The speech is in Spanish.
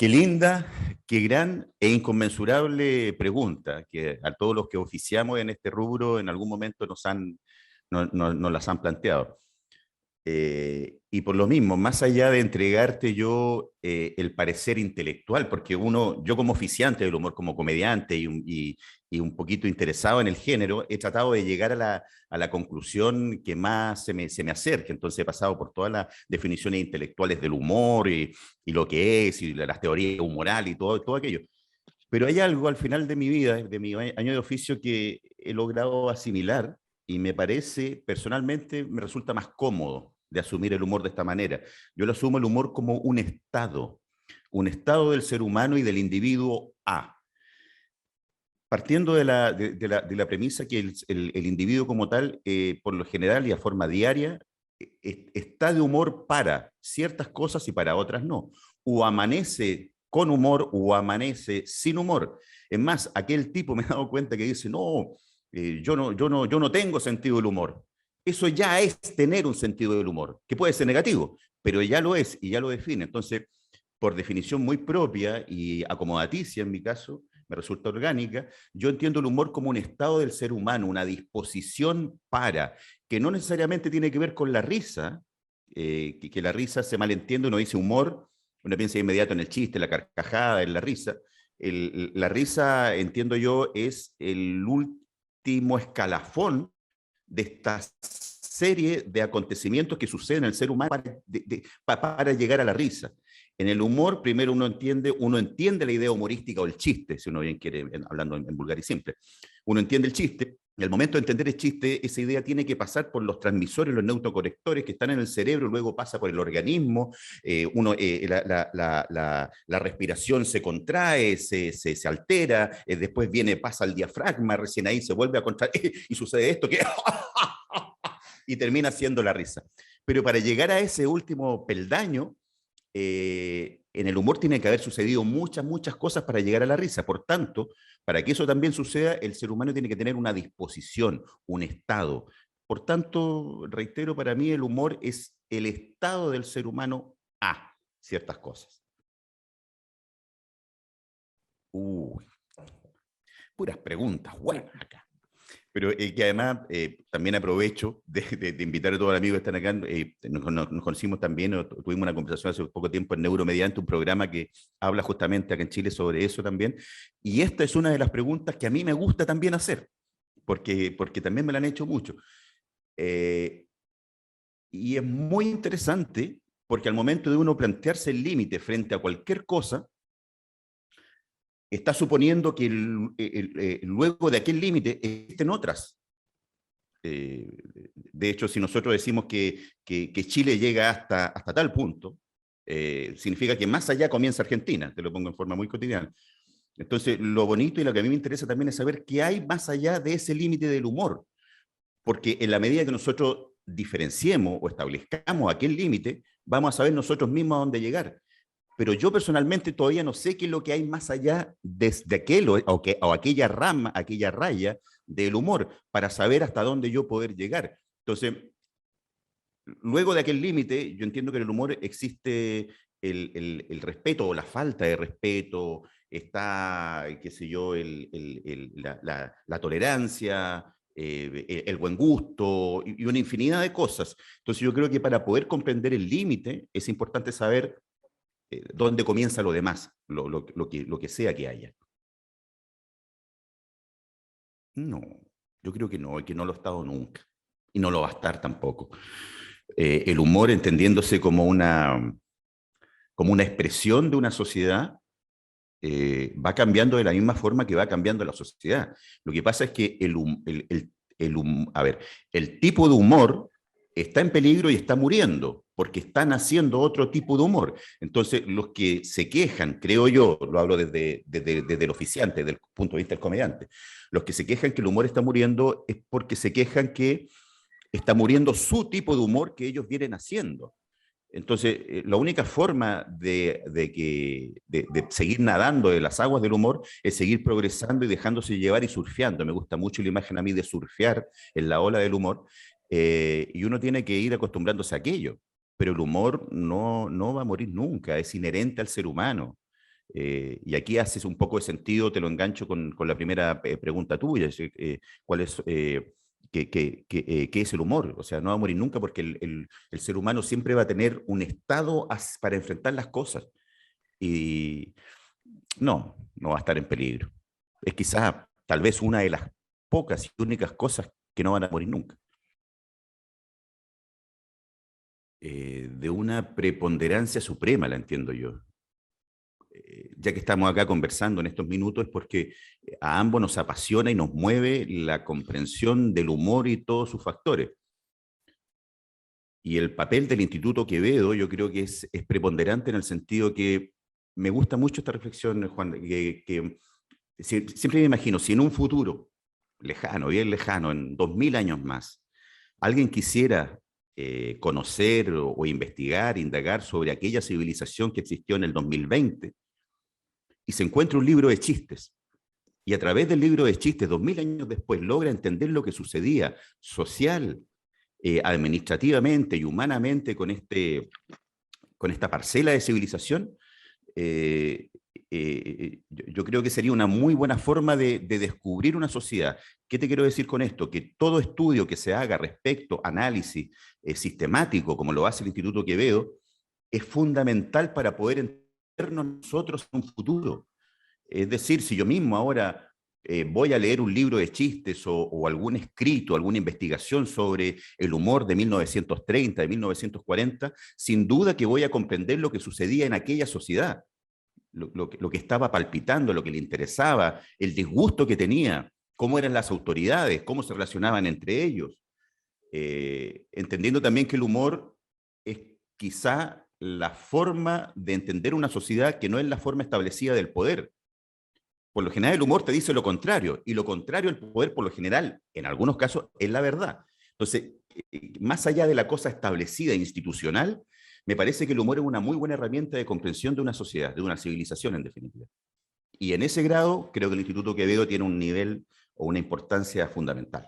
Qué linda, qué gran e inconmensurable pregunta que a todos los que oficiamos en este rubro en algún momento nos las han planteado. Y por lo mismo, más allá de entregarte yo el parecer intelectual, porque yo como oficiante del humor, como comediante y un poquito interesado en el género, he tratado de llegar a la conclusión que más se me acerque. Entonces he pasado por todas las definiciones intelectuales del humor y lo que es, y las teorías humorales y todo aquello. Pero hay algo al final de mi vida, de mi año de oficio, que he logrado asimilar y me parece, personalmente, me resulta más cómodo de asumir el humor de esta manera. Yo lo asumo el humor como un estado del ser humano y del individuo A. Partiendo de la premisa que el individuo como tal, por lo general y a forma diaria, está de humor para ciertas cosas y para otras no. O amanece con humor o amanece sin humor. Es más, aquel tipo me he dado cuenta que dice, no, yo no tengo sentido del humor. Eso ya es tener un sentido del humor, que puede ser negativo, pero ya lo es y ya lo define. Entonces, por definición muy propia y acomodaticia en mi caso, me resulta orgánica, yo entiendo el humor como un estado del ser humano, una disposición para, que no necesariamente tiene que ver con la risa, que la risa se malentiende, uno dice humor, uno piensa inmediato en el chiste, la carcajada, en la risa. La risa, entiendo yo, es el último escalafón de esta serie de acontecimientos que suceden en el ser humano para llegar a la risa. En el humor, primero uno entiende la idea humorística o el chiste, si uno bien quiere, hablando en vulgar y simple. Uno entiende el chiste, y al momento de entender el chiste, esa idea tiene que pasar por los transmisores, los neurocorrectores que están en el cerebro, luego pasa por el organismo, la respiración se contrae, se altera, después pasa al diafragma, recién ahí se vuelve a contraer, y sucede esto que... y termina siendo la risa. Pero para llegar a ese último peldaño, en el humor tiene que haber sucedido muchas cosas para llegar a la risa. Por tanto, para que eso también suceda, el ser humano tiene que tener una disposición, un estado. Por tanto, reitero, para mí el humor es el estado del ser humano a ciertas cosas. Uy, puras preguntas buenas acá. Pero que además también aprovecho de invitar a todos los amigos que están acá. Nos conocimos también, tuvimos una conversación hace poco tiempo en Neuromediante, un programa que habla justamente acá en Chile sobre eso también. Y esta es una de las preguntas que a mí me gusta también hacer, porque también me la han hecho mucho. Eh, y es muy interesante porque al momento de uno plantearse el límite frente a cualquier cosa, está suponiendo que luego de aquel límite existen otras. De hecho, si nosotros decimos que Chile llega hasta tal punto, significa que más allá comienza Argentina, te lo pongo en forma muy cotidiana. Entonces, lo bonito y lo que a mí me interesa también es saber qué hay más allá de ese límite del humor, porque en la medida que nosotros diferenciemos o establezcamos aquel límite, vamos a saber nosotros mismos a dónde llegar. Pero yo personalmente todavía no sé qué es lo que hay más allá de aquel o aquella rama, aquella raya del humor, para saber hasta dónde yo poder llegar. Entonces, luego de aquel límite, yo entiendo que en el humor existe el respeto o la falta de respeto, está, qué sé yo, la tolerancia, el buen gusto y una infinidad de cosas. Entonces yo creo que para poder comprender el límite es importante saber dónde comienza lo demás, lo que sea que haya. No, yo creo que no lo ha estado nunca y no lo va a estar tampoco. El humor entendiéndose como una expresión de una sociedad, va cambiando de la misma forma que va cambiando la sociedad. Lo que pasa es que a ver, el tipo de humor está en peligro y está muriendo, porque están haciendo otro tipo de humor. Entonces, los que se quejan, creo yo, lo hablo desde el oficiante, desde el punto de vista del comediante, los que se quejan que el humor está muriendo es porque se quejan que está muriendo su tipo de humor que ellos vienen haciendo. Entonces, la única forma de seguir nadando de las aguas del humor es seguir progresando y dejándose llevar y surfeando. Me gusta mucho la imagen a mí de surfear en la ola del humor, y uno tiene que ir acostumbrándose a aquello. Pero el humor no va a morir nunca, es inherente al ser humano. Y aquí haces un poco de sentido, te lo engancho con la primera pregunta tuya, ¿cuál es, qué es el humor? O sea, no va a morir nunca porque el ser humano siempre va a tener un estado para enfrentar las cosas. Y no va a estar en peligro. Es quizás, tal vez, una de las pocas y únicas cosas que no van a morir nunca. De una preponderancia suprema, la entiendo yo. Ya que estamos acá conversando en estos minutos, es porque a ambos nos apasiona y nos mueve la comprensión del humor y todos sus factores. Y el papel del Instituto Quevedo yo creo que es preponderante en el sentido que me gusta mucho esta reflexión, Juan, que siempre me imagino, si en un futuro lejano, bien lejano, en 2000 años más, alguien quisiera conocer o investigar, indagar sobre aquella civilización que existió en el 2020 y se encuentra un libro de chistes, y a través del libro de chistes, 2000 años después, logra entender lo que sucedía social, administrativamente y humanamente con esta parcela de civilización, eh, yo creo que sería una muy buena forma de descubrir una sociedad. ¿Qué te quiero decir con esto? Que todo estudio que se haga respecto, análisis sistemático, como lo hace el Instituto Quevedo, es fundamental para poder entendernos nosotros en un futuro. Es decir, si yo mismo ahora voy a leer un libro de chistes o algún escrito, alguna investigación sobre el humor de 1930, de 1940, sin duda que voy a comprender lo que sucedía en aquella sociedad, lo que estaba palpitando, lo que le interesaba, el disgusto que tenía, cómo eran las autoridades, cómo se relacionaban entre ellos, entendiendo también que el humor es quizá la forma de entender una sociedad que no es la forma establecida del poder. Por lo general el humor te dice lo contrario, y lo contrario al poder, por lo general, en algunos casos, es la verdad. Entonces, más allá de la cosa establecida e institucional, me parece que el humor es una muy buena herramienta de comprensión de una sociedad, de una civilización en definitiva. Y en ese grado, creo que el Instituto Quevedo tiene un nivel o una importancia fundamental.